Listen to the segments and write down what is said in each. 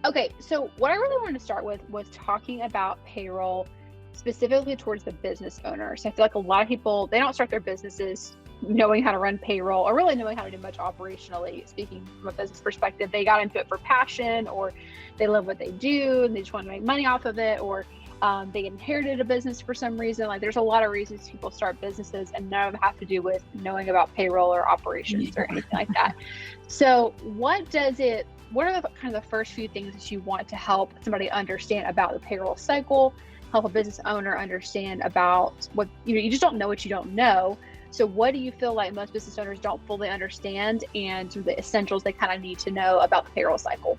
Okay, so what I really wanted to start with was talking about payroll specifically towards the business owner. So I feel like a lot of people, they don't start their businesses knowing how to run payroll or really knowing how to do much operationally. Speaking from a business perspective, they got into it for passion, or they love what they do and they just want to make money off of it, or they inherited a business for some reason. Like, there's a lot of reasons people start businesses, and none of them have to do with knowing about payroll or operations or anything like that. So what are the kind of the first few things that you want to help somebody understand about the payroll cycle, help a business owner understand about what, you just don't know what you don't know. So what do you feel like most business owners don't fully understand, and some of the essentials they kind of need to know about the payroll cycle?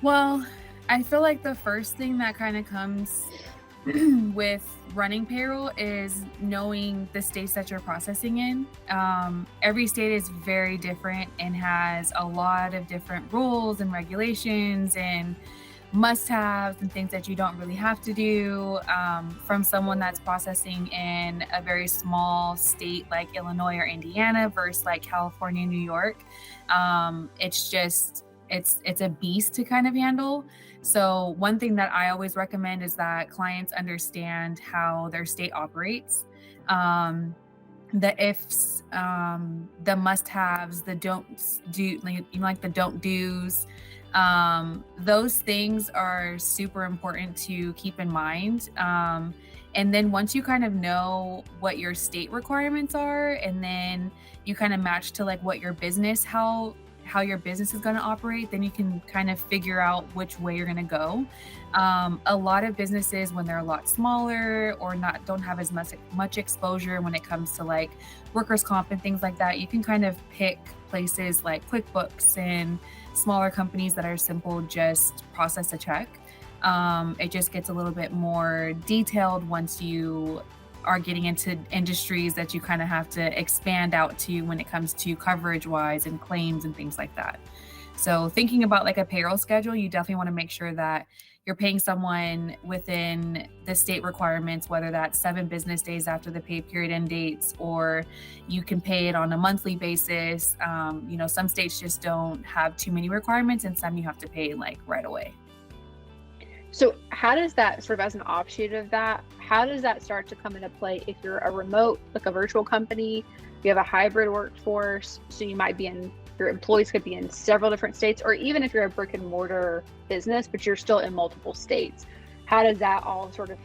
Well, I feel like the first thing that kind of comes with running payroll is knowing the states that you're processing in. Every state is very different and has a lot of different rules and regulations and must-haves and things that you don't really have to do. From someone that's processing in a very small state like Illinois or Indiana versus like California, New York, it's a beast to kind of handle. So one thing that I always recommend is that clients understand how their state operates. Um, the ifs, the must-haves, the don'ts do, like the don't do's. Those things are super important to keep in mind. And then once you kind of know what your state requirements are, and then you kind of match to like what your business, how your business is going to operate, then you can kind of figure out which way you're going to go. A lot of businesses, when they're a lot smaller or don't have as much exposure when it comes to like workers' comp and things like that, you can kind of pick places like QuickBooks and smaller companies that are simple, just process a check. It just gets a little bit more detailed once you are getting into industries that you kind of have to expand out to when it comes to coverage wise and claims and things like that. So thinking about like a payroll schedule, you definitely want to make sure that you're paying someone within the state requirements, whether that's 7 business days after the pay period end dates, or you can pay it on a monthly basis. Some states just don't have too many requirements, and some you have to pay like right away. So how does that, sort of as an offshoot of that, how does that start to come into play if you're a remote, like a virtual company, you have a hybrid workforce, so your employees could be in several different states, or even if you're a brick and mortar business, but you're still in multiple states? How does that all sort of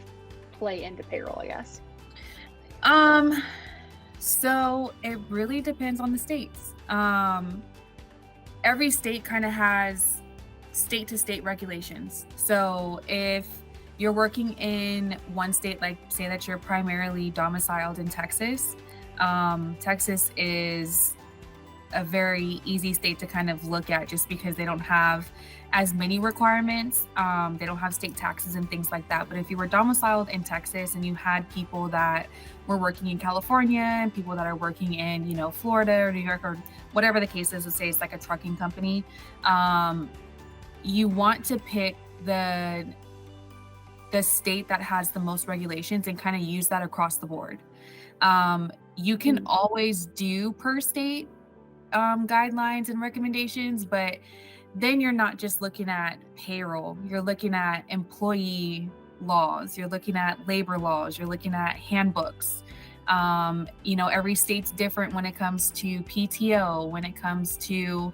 play into payroll, I guess? So it really depends on the states. Every state kind of has state to state regulations. So if you're working in one state, like say that you're primarily domiciled in Texas, Texas is a very easy state to kind of look at just because they don't have as many requirements. They don't have state taxes and things like that. But if you were domiciled in Texas and you had people that were working in California and people that are working in, Florida or New York or whatever the case is, let's say it's like a trucking company, you want to pick the state that has the most regulations and kind of use that across the board. You can always do per state guidelines and recommendations, but then you're not just looking at payroll. You're looking at employee laws. You're looking at labor laws. You're looking at handbooks. Every state's different when it comes to PTO, when it comes to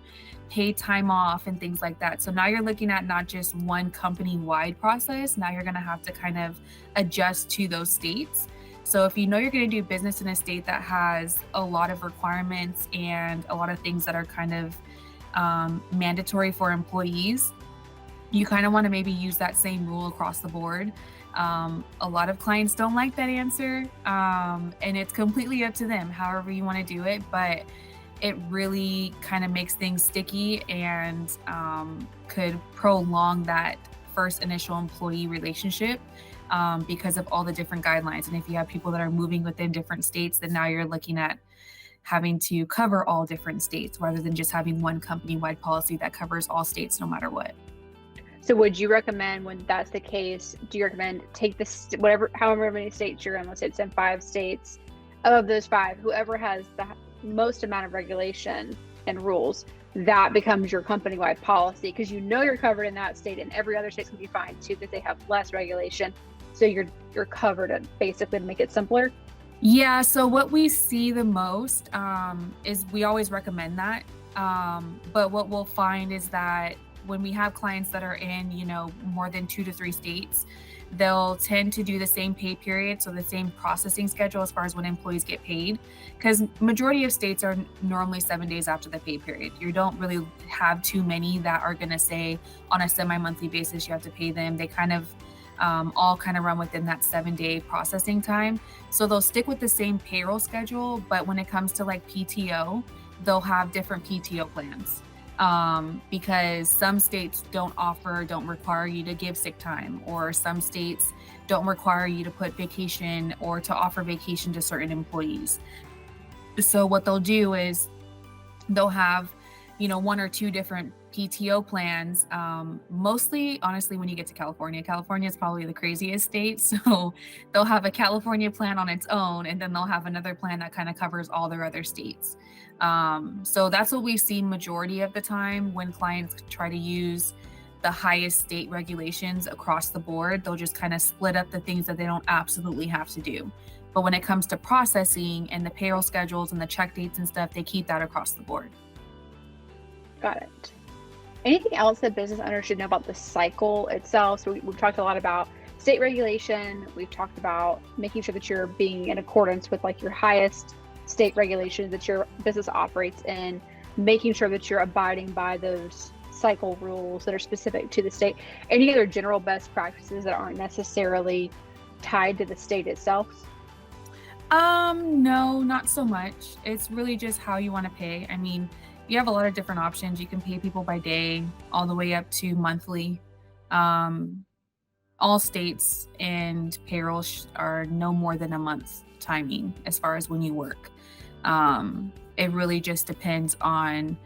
paid time off and things like that. So now you're looking at not just one company-wide process. Now you're going to have to kind of adjust to those states. So if you know you're going to do business in a state that has a lot of requirements and a lot of things that are kind of mandatory for employees, you kind of want to maybe use that same rule across the board. A lot of clients don't like that answer, and it's completely up to them, however you want to do it. But it really kind of makes things sticky and could prolong that first initial employee relationship because of all the different guidelines. And if you have people that are moving within different states, then now you're looking at having to cover all different states rather than just having one company-wide policy that covers all states no matter what. So would you recommend, when that's the case, do you recommend take this, however many states you're in, let's say it's in 5 states, of those 5, whoever has the most amount of regulation and rules, that becomes your company-wide policy because you know you're covered in that state, and every other state's gonna be fine too because they have less regulation. So you're covered, and basically to make it simpler. Yeah, so what we see the most is we always recommend that. But what we'll find is that when we have clients that are in, more than 2 to 3 states, they'll tend to do the same pay period, so the same processing schedule as far as when employees get paid, because majority of states are normally 7 days after the pay period. You don't really have too many that are going to say on a semi-monthly basis you have to pay them. They kind of all kind of run within that 7 day processing time. So they'll stick with the same payroll schedule, but when it comes to like PTO, they'll have different PTO plans. Because some states don't require you to give sick time, or some states don't require you to put vacation or to offer vacation to certain employees. So what they'll do is they'll have, one or two different PTO plans. Mostly, honestly, when you get to California is probably the craziest state. So they'll have a California plan on its own, and then they'll have another plan that kind of covers all their other states. So that's what we see majority of the time when clients try to use the highest state regulations across the board. They'll just kind of split up the things that they don't absolutely have to do. But when it comes to processing and the payroll schedules and the check dates and stuff, they keep that across the board. Got it. Anything else that business owners should know about the cycle itself? So we've talked a lot about state regulation. We've talked about making sure that you're being in accordance with like your highest state regulations that your business operates in, making sure that you're abiding by those cycle rules that are specific to the state. Any other general best practices that aren't necessarily tied to the state itself? No, not so much. It's really just how you want to pay. I mean, you have a lot of different options. You can pay people by day, all the way up to monthly. Um, all states and payroll are no more than a month timing as far as when you work. It really just depends on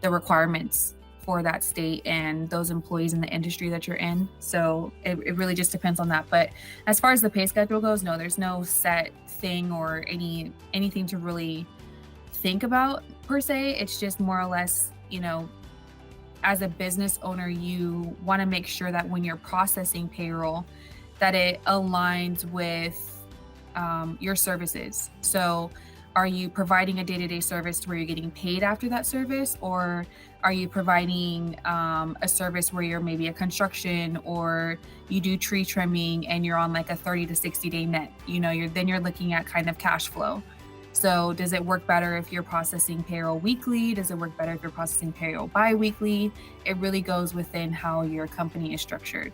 the requirements for that state and those employees in the industry that you're in. So it really just depends on that. But as far as the pay schedule goes, no, there's no set thing or anything to really think about per se. It's just more or less, as a business owner, you want to make sure that when you're processing payroll, that it aligns with your services. So are you providing a day-to-day service where you're getting paid after that service, or are you providing a service where you're maybe a construction or you do tree trimming and you're on like a 30 to 60 day net? You're looking at kind of cash flow. So does it work better if you're processing payroll weekly? Does it work better if you're processing payroll bi-weekly? It really goes within how your company is structured.